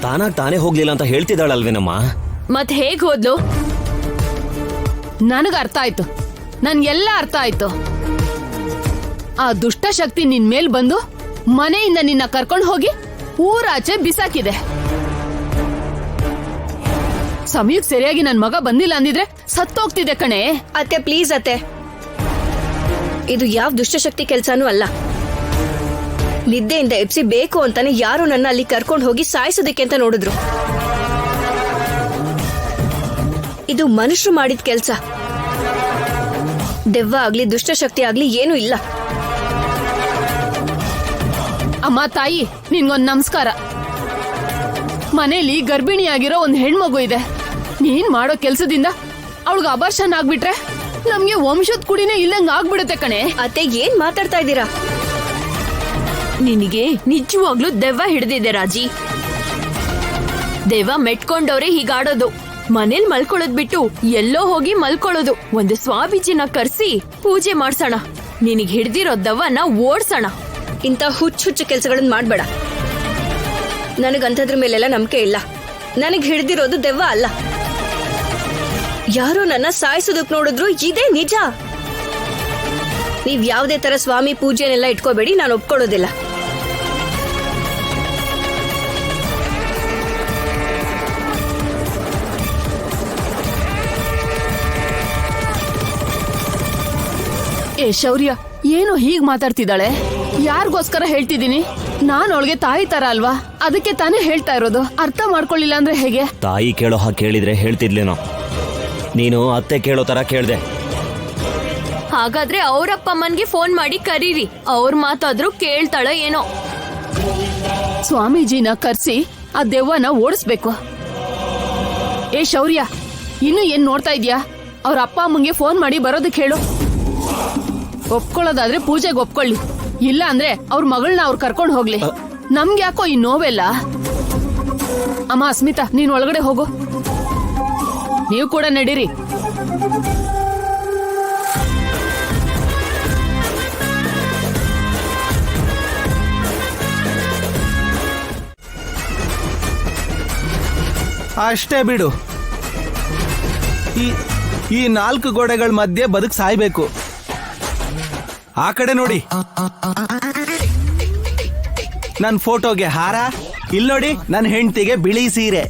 ತಾನಾಗ್ ತಾನೇ ಹೋಗ್ಲಿಲ್ಲ ಅಂತ ಹೇಳ್ತಿದ್ದಾಳಲ್ವೇನಮ್ಮ? ಮತ್ ಹೇಗ್ ಹೋದ್ಲು? ನನಗ ಅರ್ಥ ಆಯ್ತು, ನನ್ಗೆಲ್ಲ ಅರ್ಥ ಆಯ್ತು. ಆ ದುಷ್ಟ ಶಕ್ತಿ ನಿನ್ ಮೇಲ್ ಬಂದು ಮನೆಯಿಂದ ನಿನ್ನ ಕರ್ಕೊಂಡು ಹೋಗಿ ಊರಾಚೆ ಬಿಸಾಕಿದೆ. ಸಮಯಕ್ಕೆ ಸರಿಯಾಗಿ ನನ್ ಮಗ ಬಂದಿಲ್ಲ ಅಂದಿದ್ರೆ ಸತ್ತೋಗ್ತಿದೆ ಕಣೆ. ಅತ್ತೆ ಪ್ಲೀಸ್ ಅತ್ತೆ, ಇದು ಯಾವ ದುಷ್ಟಶಕ್ತಿ ಕೆಲ್ಸಾನೂ ಅಲ್ಲ. ನಿದ್ದೆಯಿಂದ ಎಪ್ಸಿ ಬೇಕು ಅಂತಾನೆ ಯಾರು ನನ್ನ ಅಲ್ಲಿ ಕರ್ಕೊಂಡು ಹೋಗಿ ಸಾಯಿಸೋದಕ್ಕೆ ಅಂತ ನೋಡಿದ್ರು. ಇದು ಮನುಷ್ಯರು ಮಾಡಿದ ಕೆಲ್ಸ. ದೆವ್ವ ಆಗ್ಲಿ ದುಷ್ಟಶಕ್ತಿ ಆಗ್ಲಿ ಏನೂ ಇಲ್ಲ. ಅಮ್ಮ ತಾಯಿ, ನಿನ್ಗೊಂದ್ ನಮಸ್ಕಾರ. ಮನೇಲಿ ಗರ್ಭಿಣಿಯಾಗಿರೋ ಒಂದ್ ಹೆಣ್ಮಗು ಇದೆ. ನೀನ್ ಮಾಡೋ ಕೆಲ್ಸದಿಂದ ಅವಳಿಗೆ ಅಬರ್ಷನ್ ಆಗ್ಬಿಟ್ರೆ ನಮ್ಗೆ ವಂಶದ ಕುಡಿನೇ ಇಲ್ಲಂಗ್ ಆಗ್ಬಿಡುತ್ತೆ ಕಣೆ. ಅತ್ತೆ ಏನ್ ಮಾತಾಡ್ತಾ ಇದ್ದೀರಾ? ನಿನಗೆ ನಿಜವಾಗ್ಲೂ ದೆವ್ವ ಹಿಡಿದಿದೆ ರಾಜಿ. ದೆವ್ವ ಮೆಟ್ಕೊಂಡವ್ರೆ ಹೀಗಾಡೋದು. ಮನೇಲಿ ಮಲ್ಕೊಳ್ಳೋದ್ ಬಿಟ್ಟು ಎಲ್ಲೋ ಹೋಗಿ ಮಲ್ಕೊಳ್ಳೋದು. ಒಂದು ಸ್ವಾಮೀಜಿನ ಕರ್ಸಿ ಪೂಜೆ ಮಾಡ್ಸೋಣ. ನಿನಗ್ ಹಿಡ್ದಿರೋ ದೆವ್ವನ ಓಡ್ಸೋಣ. ಇಂಥ ಹುಚ್ಚು ಕೆಲ್ಸಗಳನ್ನ ಮಾಡ್ಬೇಡ. ನನಗಂಥದ್ರ ಮೇಲೆಲ್ಲ ನಂಬಿಕೆ ಇಲ್ಲ. ನನಗ್ ಹಿಡ್ದಿರೋದು ದೆವ್ವ ಅಲ್ಲ. ಯಾರೋ ನನ್ನ ಸಾಯಿಸೋದಕ್ ನೋಡಿದ್ರು ಇದೇ ನಿಜ. ನೀವ್ ಯಾವ್ದೇ ತರ ಸ್ವಾಮಿ ಪೂಜೆನೆಲ್ಲ ಇಟ್ಕೋಬೇಡಿ, ನಾನು ಒಪ್ಕೊಳ್ಳೋದಿಲ್ಲ. ಏ ಶೌರ್ಯ, ಏನು ಹೀಗ್ ಮಾತಾಡ್ತಿದ್ದಾಳೆ? ಯಾರಿಗೋಸ್ಕರ ಹೇಳ್ತಿದ್ದೀನಿ? ನಾನ್ ಅವಳಿಗೆ ತಾಯಿ ತರ ಅಲ್ವಾ, ಅದಕ್ಕೆ ತಾನೇ ಹೇಳ್ತಾ ಇರೋದು. ಅರ್ಥ ಮಾಡ್ಕೊಳ್ಳಿಲ್ಲ ಅಂದ್ರೆ ಹೇಗೆ? ತಾಯಿ ಕೇಳೋ ಹಾಗೆ ಕೇಳಿದ್ರೆ ಹೇಳ್ತಿದ್ಲೇನೋ, ನೀನು ಅತ್ತೆ ಕೇಳೋ ತರ ಕೇಳ್ದೆ. ಹಾಗಾದ್ರೆ ಅವ್ರಪ್ಪಮ್ಮನ್ಗೆ ಫೋನ್ ಮಾಡಿ ಕರೀರಿ, ಅವ್ರ ಮಾತಾದ್ರೂ ಕೇಳ್ತಾಳ ಏನೋ. ಸ್ವಾಮೀಜಿನ ಕರ್ಸಿ ಆ ದೆವ್ವನ ಓಡಿಸ್ಬೇಕು. ಏ ಶೌರ್ಯ, ಇನ್ನು ಏನ್ ನೋಡ್ತಾ ಇದ್ಯಾ? ಅವ್ರ ಅಪ್ಪ ಅಮ್ಮಂಗೆ ಫೋನ್ ಮಾಡಿ ಬರೋದಕ್ಕೆ ಹೇಳು. ಒಪ್ಕೊಳ್ಳೋದಾದ್ರೆ ಪೂಜೆಗೆ ಒಪ್ಕೊಳ್ಳಿ, ಇಲ್ಲ ಅಂದ್ರೆ ಅವ್ರ ಮಗಳನ್ನ ಅವ್ರು ಕರ್ಕೊಂಡು ಹೋಗ್ಲಿ. ನಮ್ಗೆ ಯಾಕೋ ಈ ನೋವೆಲ್ಲ. ಅಮ್ಮ ಅಸ್ಮಿತಾ, ನೀನ್ ಒಳಗಡೆ ಹೋಗು. ನೀವು ಕೂಡ ನಡೀರಿ. ಅಷ್ಟೇ ಬಿಡು. ಈ 4 ಗೋಡೆಗಳ ಮಧ್ಯೆ ಬದುಕ್ ಸಾಯ್ಬೇಕು. ಆ ಕಡೆ ನೋಡಿ, ನನ್ ಫೋಟೋಗೆ ಹಾರ, ಇಲ್ಲಿ ನೋಡಿ ನನ್ ಹೆಂಡತಿಗೆ ಬಿಳಿ ಸೀರೆ.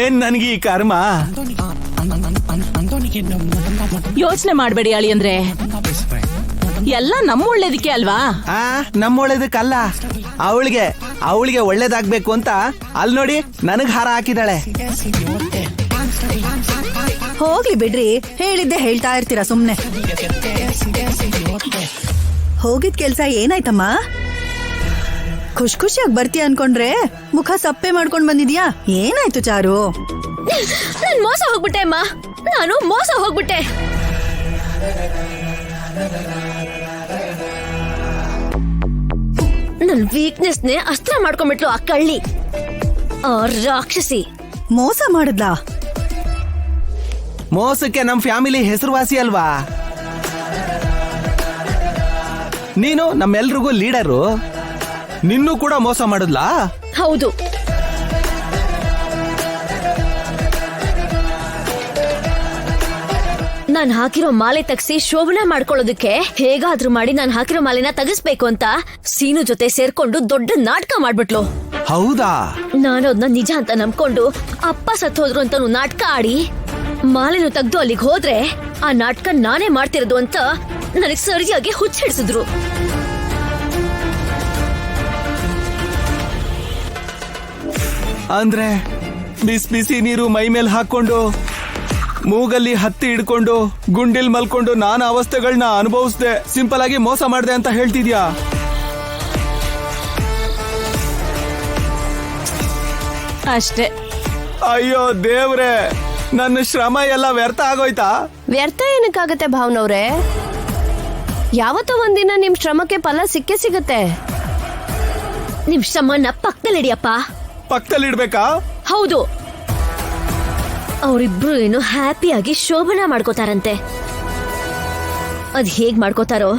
ಏನ್ ನನ್ಗೆ ಈ ಕರ್ಮ? ಯೋಚನೆ ಮಾಡ್ಬೇಡಿ ಅಳಿ ಅಂದ್ರೆ, ಎಲ್ಲ ನಮ್ಮ ಒಳ್ಳೇದಕ್ಕೆ ಅಲ್ವಾ? ನಮ್ಮ ಒಳ್ಳೇದಕ್ಕಲ್ಲ, ಅವಳಿಗೆ ಒಳ್ಳೇದಾಗ್ಬೇಕು ಅಂತ ಅಲ್ಲಿ ನೋಡಿ ನನಗ್ ಹಾರ ಹಾಕಿದಾಳೆ. ಹೋಗ್ಲಿ ಬಿಡ್ರಿ, ಹೇಳಿದ್ದೆ ಹೇಳ್ತಾ ಇರ್ತೀರಾ ಸುಮ್ನೆ. ಹೋಗಿದ್ ಕೆಲ್ಸ ಏನಾಯ್ತಮ್ಮ? ಖುಷಿಯಾಗಿ ಬರ್ತೀಯ ಅನ್ಕೊಂಡ್ರೆ ಮುಖ ಸಪ್ಪೆ ಮಾಡ್ಕೊಂಡ್ ಬಂದಿದ್ಯಾ? ಏನಾಯ್ತು ಚಾರು? ನಾನ್ ಮೋಸ ಹೋಗ್ಬಿಟ್ಟೆ ಅಮ್ಮ, ನಾನು ಮೋಸ ಹೋಗ್ಬಿಟ್ಟೆ. ನನ್ ವೀಕ್ನೆಸ್ನೇ ಅಸ್ತ್ರ ಮಾಡ್ಕೊಂಡ್ಬಿಟ್ಲು ಆ ಕಳ್ಳಿ, ಆ ರಾಕ್ಷಸಿ. ಮೋಸ ಮಾಡಿದ್ಲಾ? ಮೋಸಕ್ಕೆ ನಮ್ ಫ್ಯಾಮಿಲಿ ಹೆಸರುವಾಸಿ ಅಲ್ವಾ? ನೀನು ನಮ್ಮೆಲ್ರಿಗೂ ಲೀಡರು, ನಿನ್ನೂ ಕೂಡ ಮೋಸ ಮಾಡಿದ್ಲಾ? ಹೌದು. ನಾನ್ ಹಾಕಿರೋ ಮಾಲೆ ತಗ್ಸಿ ಶೋಭನ ಮಾಡ್ಕೊಳ್ಳೋದಕ್ಕೆ ಹೇಗಾದ್ರೂ ಮಾಡಿ ನಾನ್ ಹಾಕಿರೋ ಮಾಲೆನ ತಗಸ್ಬೇಕು ಅಂತ ಸೀನು ಜೊತೆ ಸೇರ್ಕೊಂಡು ದೊಡ್ಡ ನಾಟಕ ಮಾಡ್ಬಿಟ್ಲು. ಹೌದಾ? ನಾನು ಅದನ್ನ ನಿಜ ಅಂತ ನಂಬ್ಕೊಂಡು ಅಪ್ಪ ಸತ್ ಹೋದ್ರು ಅಂತ ನಾಟಕ ಆಡಿ ಮಾಲೆನು ತೆಗ್ದು ಅಲ್ಲಿಗೆ ಹೋದ್ರೆ ಆ ನಾಟಕ ನಾನೇ ಮಾಡ್ತಿರೋದು ಅಂತ ನನಗ್ ಸರಿಯಾಗಿ ಹುಚ್ಚಿಡಿಸಿದ್ರು. ಅಂದ್ರೆ ಬಿಸಿ ನೀರು ಮೈ ಮೇಲೆ ಹಾಕೊಂಡು ಮೂಗಲ್ಲಿ ಹತ್ತಿ ಹಿಡ್ಕೊಂಡು ಗುಂಡಿಲ್ ಮಲ್ಕೊಂಡು ನಾನು ಅವಸ್ಥೆಗಳನ್ನ ಅನುಭವಿಸ್ದೆ, ಸಿಂಪಲ್ ಆಗಿ ಮೋಸ ಮಾಡ್ದೆ ಅಂತ ಹೇಳ್ತಿದ್ಯಾ? ಅಷ್ಟೇ. ಅಯ್ಯೋ ದೇವ್ರೆ, ನನ್ನ ಶ್ರಮ ಎಲ್ಲ ವ್ಯರ್ಥ ಆಗೋಯ್ತಾ? ವ್ಯರ್ಥ ಏನಕ್ಕಾಗತ್ತೆ ಭಾವನವ್ರೆ? ಯಾವತ್ತೋ ಒಂದಿನ ನಿಮ್ ಶ್ರಮಕ್ಕೆ ಫಲ ಸಿಕ್ಕೇ ಸಿಗತ್ತೆ. ನಿಮ್ ಶ್ರಮನ ಪಕ್ಕದಲ್ಲಿಡಿಯಪ್ಪ. ಪಕ್ಕದಲ್ಲಿಡ್ಬೇಕಾ? ಹೌದು. ಅವರಿಬ್ರು ಏನು ಹ್ಯಾಪಿಯಾಗಿ ಶೋಭನ ಮಾಡ್ಕೋತಾರಂತೆ. ಅದ್ ಹೇಗ್ ಮಾಡ್ಕೋತಾರೋ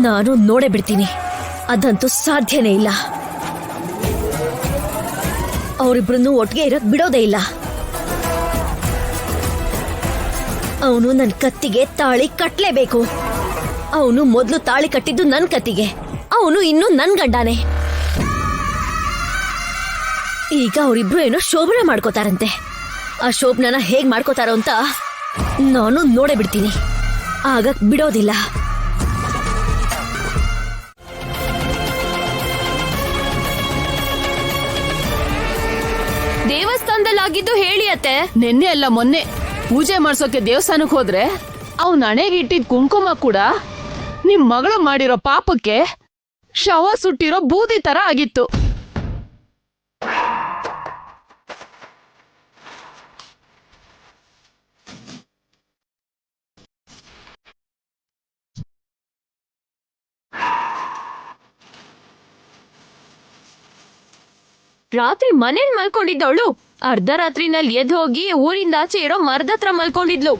ನಾನು ನೋಡೇ ಬಿಡ್ತೀನಿ. ಅದಂತೂ ಸಾಧ್ಯನೇ ಇಲ್ಲ. ಅವರಿಬ್ರನ್ನು ಒಟ್ಟಿಗೆ ಇರೋಕ್ ಬಿಡೋದೇ ಇಲ್ಲ. ಅವನು ನನ್ ಕತ್ತಿಗೆ ತಾಳಿ ಕಟ್ಲೇಬೇಕು. ಅವನು ಮೊದ್ಲು ತಾಳಿ ಕಟ್ಟಿದ್ದು ನನ್ ಕತ್ತಿಗೆ, ಅವನು ಇನ್ನು ನನ್ ಗಂಡಾನೆ. ಈಗ ಅವರಿಬ್ರು ಏನೋ ಶೋಭನೆ ಮಾಡ್ಕೋತಾರಂತೆ. ಆ ಶೋಭನನ ಹೇಗ್ ಮಾಡ್ಕೋತಾರೋ ಅಂತ ನಾನು ನೋಡೇ ಬಿಡ್ತೀನಿ. ಆಗಕ್ ಬಿಡೋದಿಲ್ಲ. ದೇವಸ್ಥಾನದಲ್ಲಿ ಆಗಿದ್ದು ಹೇಳಿ ಅತ್ತೆ. ನಿನ್ನೆ ಅಲ್ಲ ಮೊನ್ನೆ ಪೂಜೆ ಮಾಡ್ಸೋಕೆ ದೇವಸ್ಥಾನಕ್ಕೆ ಹೋದ್ರೆ ಅವ್ನ ಹಣೆಗೆ ಇಟ್ಟಿದ್ ಕುಂಕುಮ ಕೂಡ ನಿಮ್ ಮಗಳು ಮಾಡಿರೋ ಪಾಪಕ್ಕೆ ಶವ ಸುಟ್ಟಿರೋ ಬೂದಿ ತರ ಆಗಿತ್ತು. ರಾತ್ರಿ ಮನೇಲಿ ಮಲ್ಕೊಂಡಿದ್ದವಳು ಅರ್ಧ ರಾತ್ರಿನಲ್ಲಿ ಎದ್ದು ಹೋಗಿ ಊರಿಂದ ಆಚೆ ಇರೋ ಮರದ ಹತ್ರ ಮಲ್ಕೊಂಡಿದ್ಲು.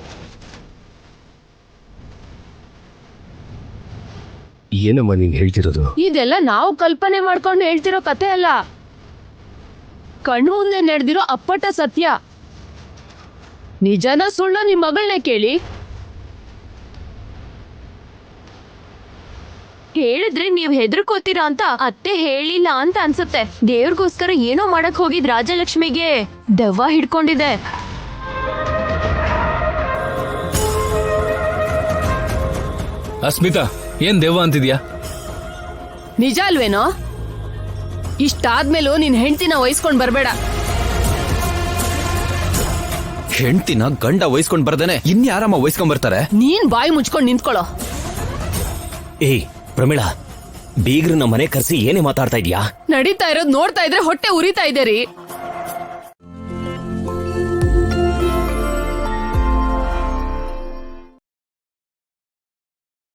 ಏನಮ್ಮ ನೀನ್ ಹೇಳ್ತಿರೋದು? ಇದೆಲ್ಲ ನಾವು ಕಲ್ಪನೆ ಮಾಡ್ಕೊಂಡು ಹೇಳ್ತಿರೋ ಕತೆ ಅಲ್ಲ, ಕಣ್ಣು ಮುಂದೆ ನಡೆದಿರೋ ಅಪ್ಪಟ ಸತ್ಯ. ನಿಜನ ಸುಳ್ಳು ನಿಮ್ ಮಗಳನ್ನೇ ಕೇಳಿ. ಹೇಳಿದ್ರೆ ನೀವ್ ಹೆದರ್ಕೋತೀರಾ ಅಂತ ಅತ್ತೆ ಹೇಳಿಲ್ಲ ಅಂತ ಅನ್ಸುತ್ತೆ. ದೇವ್ರಿಗೋಸ್ಕರ ಏನೋ ಮಾಡಕ್ ಹೋಗಿದ್ ರಾಜಲಕ್ಷ್ಮಿಗೆ ದೆವ್ವ ಹಿಡ್ಕೊಂಡಿದೆ. ಅಸ್ಮಿತಾ, ಏನ್ ದೆವ್ವ ಅಂತಿದ್ಯಾ? ನಿಜ ಅಲ್ವೇನೋ? ಇಷ್ಟಾದ್ಮೇಲೂ ನಿನ್ ಹೆಂಡ್ತಿನ ವಹಿಸ್ಕೊಂಡ್ ಬರ್ಬೇಡ. ಹೆಂಡ್ತಿನ ಗಂಡ ವಹಿಸ್ಕೊಂಡ್ ಬರ್ದೇನೆ ಇನ್ಯಾರಮ್ಮ ವಹಿಸ್ಕೊಂಡ್ ಬರ್ತಾರೆ? ನೀನ್ ಬಾಯಿ ಮುಚ್ಕೊಂಡ್ ನಿಂತ್ಕೊಳ್ಳೋ. ಏಯ್ ಪ್ರಮೀಳಾ, ಬೀಗ್ರನ್ನ ಮನೆ ಕರ್ಸಿ ಏನೇ ಮಾತಾಡ್ತಾ ಇದ್ಯಾ? ನಡೀತಾ ಇರೋದ್ ನೋಡ್ತಾ ಇದ್ರೆ ಹೊಟ್ಟೆ ಉರಿತಾ ಇದೆ ರೀ.